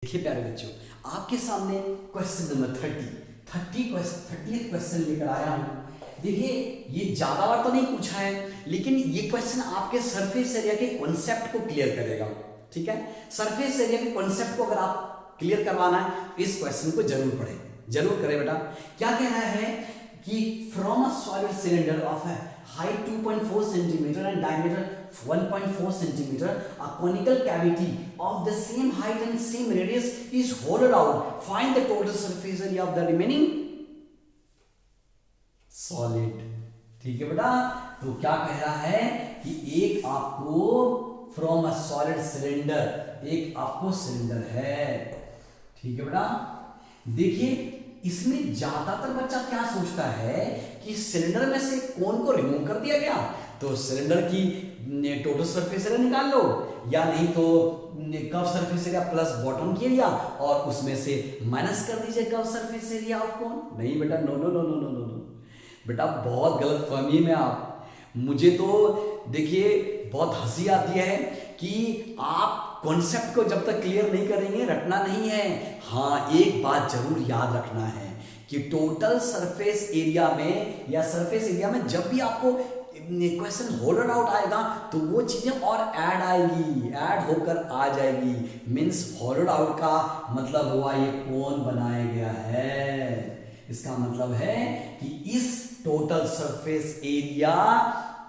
देखिए प्यारे बच्चों, आपके सामने क्वेश्चन नंबर 30 क्वेश्चन लेकर आया हूं। देखिए ये ज्यादा बार तो नहीं पूछा है, लेकिन ये क्वेश्चन आपके सरफेस एरिया के कॉन्सेप्ट को क्लियर करेगा। ठीक है, सरफेस एरिया के कॉन्सेप्ट को अगर आप क्लियर करवाना है इस क्वेश्चन को जरूर पढ़ें, जरूर करें बेटा। क्या कह रहा है कि from a solid cylinder of height 2.4 centimeter and diameter 1.4 centimeter, a conical cavity of the same height and same radius is hollowed out. Find the total surface area of the remaining solid. ठीक है बेटा, तो क्या कह रहा है कि एक आपको फ्रॉम अ सॉलिड सिलेंडर, एक आपको सिलेंडर है। ठीक है बेटा, देखिए इसमें ज्यादातर बच्चा क्या सोचता है कि सिलेंडर में से कोन को रिमूव कर दिया गया तो सिलेंडर की टोटल सरफेस एरिया निकाल लो, या नहीं तो curve surface area plus bottom की एरिया और उसमें से माइनस कर दीजिए curve surface area of cone. नहीं बेटा, no no no no no no no बेटा, बहुत गलत फहमी में आप। मुझे तो देखिए बहुत हंसी आती है कि आप कॉन्सेप्ट को जब तक क्लियर नहीं करेंगे रटना नहीं है। हाँ, एक बात जरूर याद रखना है कि टोटल सरफेस एरिया में या सरफेस एरिया में जब भी आपको क्वेश्चन होल्ड आउट आएगा तो वो चीजें और ऐड आएगी, ऐड होकर आ जाएगी। मीन्स होल्ड आउट का मतलब हुआ ये कौन बनाया गया है। इसका मतलब है कि इस टोटल सरफेस एरिया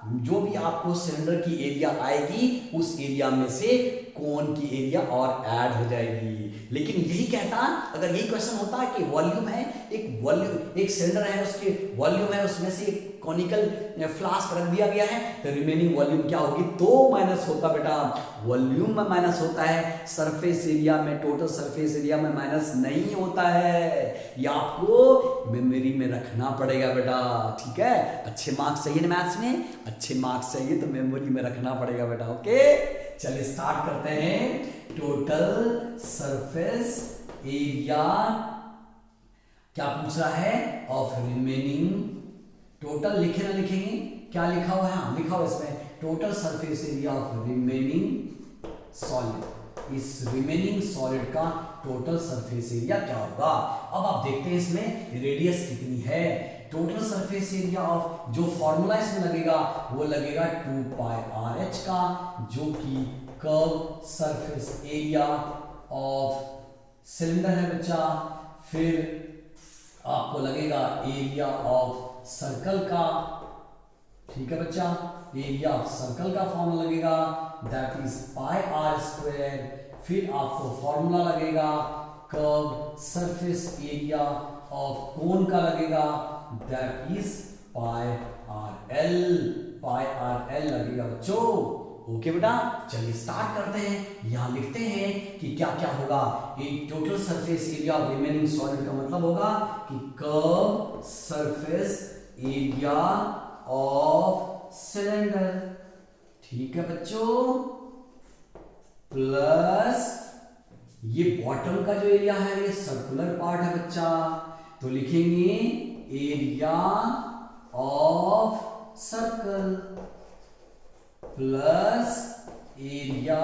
जो भी आपको सिलेंडर की एरिया आएगी उस एरिया में से कोन की एरिया और ऐड हो जाएगी। लेकिन यही कहता, अगर यही क्वेश्चन होता है कि वॉल्यूम है, एक सिलेंडर है, उसके वॉल्यूम है, उसमें से एक कॉनिकल फ्लास्क रख दिया गया है तो रिमेनिंग वॉल्यूम क्या होगी, तो माइनस होता बेटा, वॉल्यूम में माइनस होता है, सरफेस एरिया में, टोटल सरफेस एरिया में माइनस नहीं होता है। ये आपको मेमोरी में रखना पड़ेगा बेटा। ठीक है, अच्छे मार्क्स चाहिए ना मैथ्स में, अच्छे मार्क्स चाहिए तो मेमोरी में रखना पड़ेगा बेटा। ओके, चलिए स्टार्ट करते हैं। टोटल सरफेस एरिया क्या पूछ रहा है, ऑफ रिमेनिंग, टोटल लिखे ना लिखेंगे, क्या लिखा हुआ है, हाँ लिखा हुआ इसमें total surface area of remaining solid. इस रिमेनिंग सॉलिड का टोटल सरफेस एरिया क्या होगा। अब आप देखते हैं इसमें रेडियस कितनी है। टोटल सरफेस एरिया ऑफ, जो फॉर्मूला इसमें लगेगा वो लगेगा 2 पाई आर एच का, जो कि curve surface area of cylinder है बच्चा। फिर आपको लगेगा एरिया ऑफ सर्कल का। ठीक है बच्चा, एरिया ऑफ सर्कल का फॉर्मूला लगेगा that is pi r square. फिर आपको फॉर्मूला लगेगा curve surface area of cone का लगेगा that is pi r l लगेगा बच्चों। ओके बेटा, चलिए स्टार्ट करते हैं। यहां लिखते हैं कि क्या क्या होगा। एक total surface area of remaining solid का मतलब होगा कि curve surface area of cylinder. ठीक है बच्चों, प्लस ये बॉटम का जो एरिया है ये सर्कुलर पार्ट है बच्चा, तो लिखेंगे area of circle plus area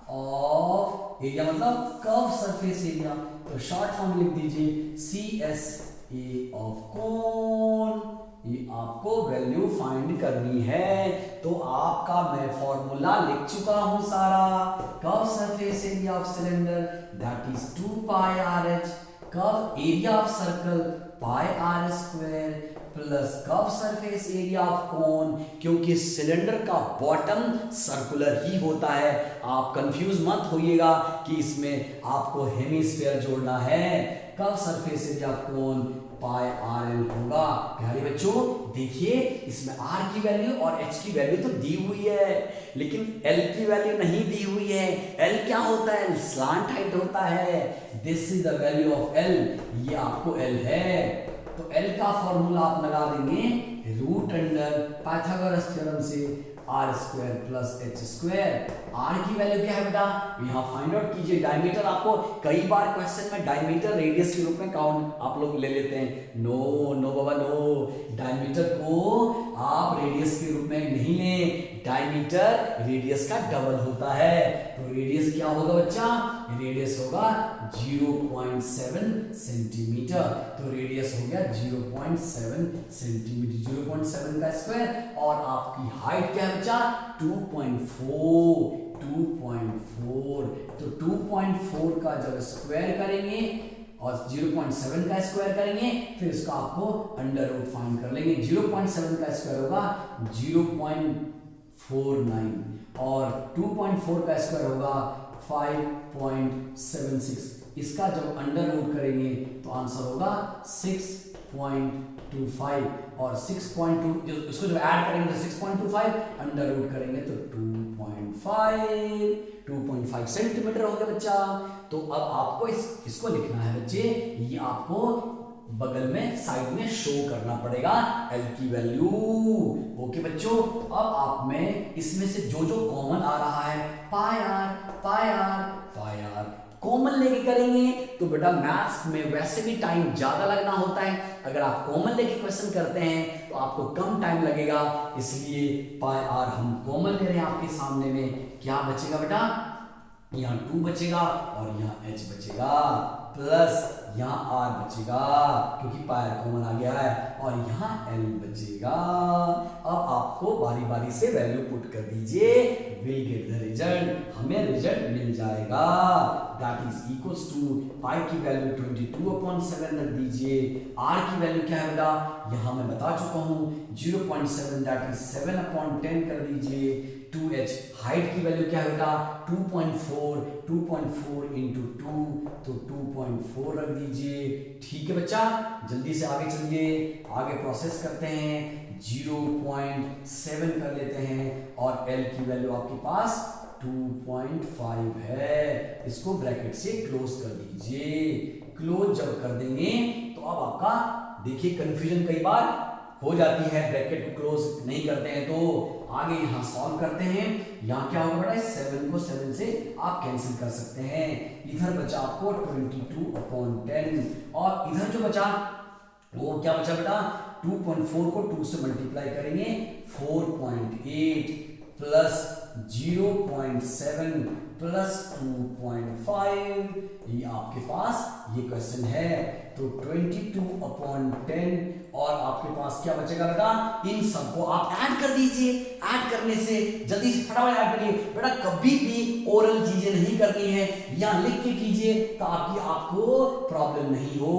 of, area मतलब कर्व सरफेस एरिया, तो शॉर्ट फॉर्म लिख दीजिए CSA ऑफ कोन। ये आपको वैल्यू फाइंड करनी है, तो आपका मैं फॉर्मूला लिख चुका हूं सारा। Curve surface area of cylinder that is 2 pi r h, curve area of circle pi r square plus curve surface area of cone, क्योंकि सिलेंडर का बॉटम सर्कुलर ही होता है। आप कंफ्यूज मत होइएगा कि इसमें आपको हेमिस्फीयर जोड़ना है। Curve surface area of cone pi r L होगा। प्यारे बच्चों देखिए, इसमें आर की वैल्यू और एच की वैल्यू तो दी हुई है, लेकिन एल की वैल्यू नहीं दी हुई है। एल क्या होता है, स्लांट हाइट होता है। This is the value of L, ये आपको एल है, तो एल का फॉर्मूला आप लगा देंगे रूट अंडर पाइथागोरस थ्योरम से r square plus h square. R की वैल्यू क्या है बेटा, यहाँ फाइंड आउट कीजिए। डायमीटर आपको कई बार क्वेश्चन में डायमीटर रेडियस के रूप में काउंट आप लोग ले लेते हैं। नो नो बाबा नो, डायमीटर को आप रेडियस के रूप में नहीं लें, डायमीटर रेडियस का डबल होता है। तो रेडियस क्या होगा बच्चा, रेडियस होगा 0.7 सेंटीमीटर। तो रेडियस हो गया 0.7 सेंटीमीटर, 0.7 का स्क्वायर, और आपकी हाइट क्या है बच्चा, 2.4। तो 2.4 का जब स्क्वायर करेंगे और 0.7 का स्क्वायर करेंगे, फिर इसका आपको अंडर रूट फाइंड कर लेंगे। 0.7 का स्क्वायर होगा 0.49 और 2.4 का स्क्वायर होगा 5.76। इसका जब अंडर रूट करेंगे तो आंसर होगा 6.25 और 6.2 इसको जब ऐड करेंगे तो 6.25 अंडर रूट करेंगे तो 2.5 सेंटीमीटर हो गया बच्चा। तो अब आपको इसको लिखना है बच्चे, ये आपको बगल में साइड में शो करना पड़ेगा एल की वैल्यू। ओके बच्चों, अब आप में इसमें से जो जो कॉमन आ रहा है पाई आर कॉमन लेके करेंगे तो बेटा मैथ्स में वैसे भी टाइम ज्यादा लगना होता है। अगर आप कॉमन लेके क्वेश्चन करते हैं तो आपको कम टाइम लगेगा, इसलिए पाई आर हम कॉमन ले रहे हैं। आपके सामने में क्या बचेगा बेटा, यहाँ 2 बचेगा और यहाँ h बचेगा, प्लस यहाँ r बचेगा क्योंकि पाई कॉमन आ गया है, और यहाँ l बचेगा। अब आपको बारी बारी से वैल्यू पुट कर दीजिए, विल गेट द रिजल्ट, हमें रिजल्ट मिल जाएगा। दैट इज इक्वल्स टू पाई की वैल्यू 22/7 रख दीजिए, r की वैल्यू क्या है बेटा, यहाँ मैं बता चुका हूँ 0.7 दैट इज 7/10 कर दीजिए। 2h हाइट की वैल्यू क्या है बेटा 2.4 इंटू 2 तो 2.4 रख दीजिए। ठीक है बच्चा, जल्दी से आगे चलिए, आगे प्रोसेस करते हैं। 0.7 कर लेते हैं और l की वैल्यू आपके पास 2.5 है, इसको ब्रैकेट से क्लोज कर दीजिए। क्लोज जब कर देंगे तो अब आपका देखिए कंफ्यूजन कई बार हो जाती है, ब्रैकेट को क्लोज नहीं करते हैं तो आगे यहां सॉल्व करते हैं। यहां क्या होगा बेटा, 7 को 7 से आप कैंसिल कर सकते हैं। इधर बचा आपको 22/10 और इधर जो बचा वो क्या बचा बेटा, 2.4 को 2 से मल्टीप्लाई करेंगे 4.8 प्लस 0.7 प्लस 2.5, ये आपके पास ये क्वेश्चन है। तो 22/10 और आपके पास क्या बचेगा बेटा, इन सबको आप ऐड कर दीजिए। ऐड करने से जल्दी से फटाफट ऐड करिए बेटा, कभी भी ओरल चीजें नहीं करनी है, यहाँ लिख के कीजिए ताकि आपको प्रॉब्लम नहीं हो।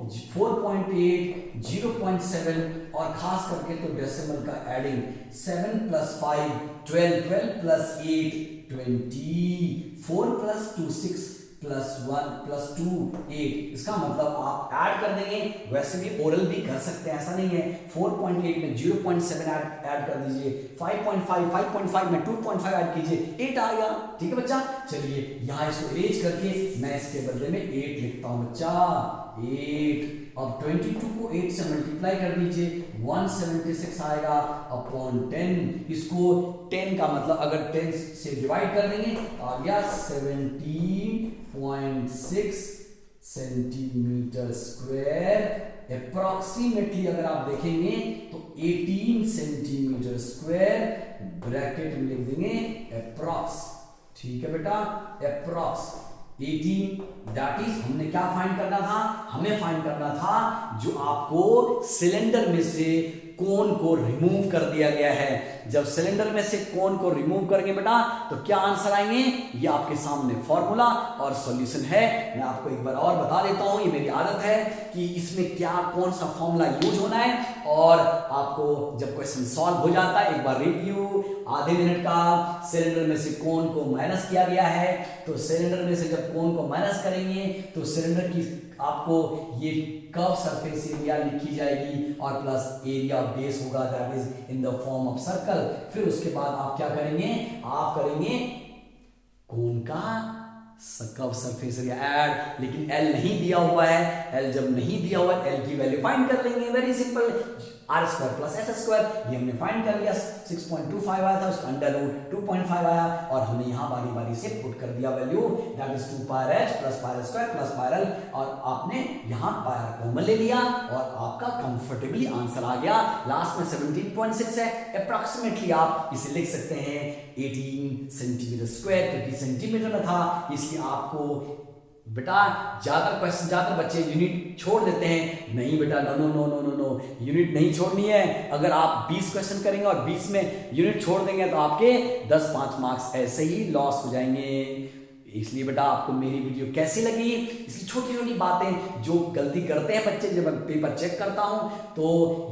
4.8 0.7 और खास करके तो डेसिमल का एडिंग 7 + 5 12 + 8 20 4 + 2 6 +1 + 2 8, इसका मतलब आप ऐड कर देंगे। वैसे भी ओरल भी कर सकते हैं, ऐसा नहीं है। 4.8 में 0.7 ऐड कर दीजिए, 5.5 में 2.5 ऐड कीजिए, 8 आ गया। ठीक है बच्चा, चलिए यहाँ इसको अरेंज करके मैं इसके बदले में 8 लिखता हूँ बच्चा, 8। अब 22 को 8 से मल्टीप्लाई कर दीजिए, 176 आएगा अपॉन 10। इसको 10 का मतलब अगर 10 से डिवाइड कर देंगे तो आ गया 17.6 सेंटीमीटर स्क्वायर। अप्रॉक्सीमेटली अगर आप देखेंगे तो 18 सेंटीमीटर स्क्वायर, ब्रैकेट में लिख देंगे अप्रॉक्स। ठीक है बेटा, अप्रॉक्स 18 दैट इज हमने क्या फाइंड करना था, हमें फाइंड करना था जो आपको सिलेंडर में से कोन को रिमूव कर दिया गया है। जब सिलेंडर में से कोन को रिमूव करेंगे बेटा तो क्या आंसर आएंगे, ये आपके सामने फॉर्मूला और सॉल्यूशन है। मैं आपको एक बार और बता देता हूं, ये मेरी आदत है कि इसमें क्या कौन सा फॉर्मूला यूज होना है, और आपको जब क्वेश्चन सॉल्व हो जाता है एक बार रिव्यू आधे मिनट का। सिलेंडर में से कोन को माइनस किया गया है, तो सिलेंडर में से जब कोन को माइनस करेंगे तो सिलेंडर की आपको ये कर्व सरफेस एरिया लिखी जाएगी और प्लस एरिया बेस होगा that is in the form of circle. फिर उसके बाद आप क्या करेंगे, आप करेंगे कोन का कर्व सरफेस एरिया ऐड, लेकिन एल नहीं दिया हुआ है। एल जब नहीं दिया हुआ है एल की वैल्यू फाइंड कर लेंगे, very simple. R square plus s square, ये हमने फाइंड कर लिया। 6.25 आया था, उसका अंडर रूट 2.5 आया और हमने यहाँ बारी बारी से पुट कर दिया value, that is 2 pi H plus pi square plus pi L, और आपने यहाँ पाई आर कॉमन ले लिया और आपका कंफर्टेबली आंसर आ गया। लास्ट में 17.6 है, अप्रॉक्सीमेटली आप इसे लिख सकते हैं 18 सेंटीमीटर स्क्वायर, क्योंकि सेंटीमीटर में था इसलिए आपको बेटा ज्यादातर बच्चे यूनिट छोड़ देते हैं। नहीं बेटा, no no no no no no, unit नहीं छोड़नी है। अगर आप 20 क्वेश्चन करेंगे और 20 में यूनिट छोड़ देंगे तो आपके 10-5 मार्क्स ऐसे ही लॉस हो जाएंगे। इसलिए बेटा आपको मेरी वीडियो कैसी लगी, इसकी छोटी छोटी बातें जो गलती करते हैं बच्चे, जब मैं पेपर चेक करता हूं तो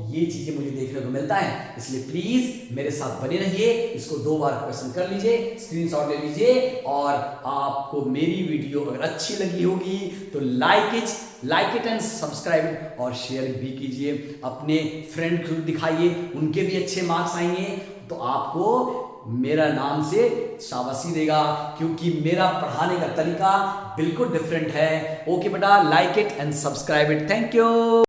ये चीजें मुझे देखने को मिलता है, इसलिए प्लीज मेरे साथ बने रहिए। इसको 2 बार क्वेश्चन कर लीजिए, स्क्रीनशॉट ले लीजिए, और आपको मेरी वीडियो अगर अच्छी लगी होगी तो लाइक इट एंड सब्सक्राइब और शेयर भी कीजिए। अपने फ्रेंड को दिखाइए, उनके भी अच्छे मार्क्स आएंगे तो आपको मेरा नाम से शाबाशी देगा, क्योंकि मेरा पढ़ाने का तरीका बिल्कुल डिफरेंट है। ओके बेटा, like it and subscribe it. Thank you.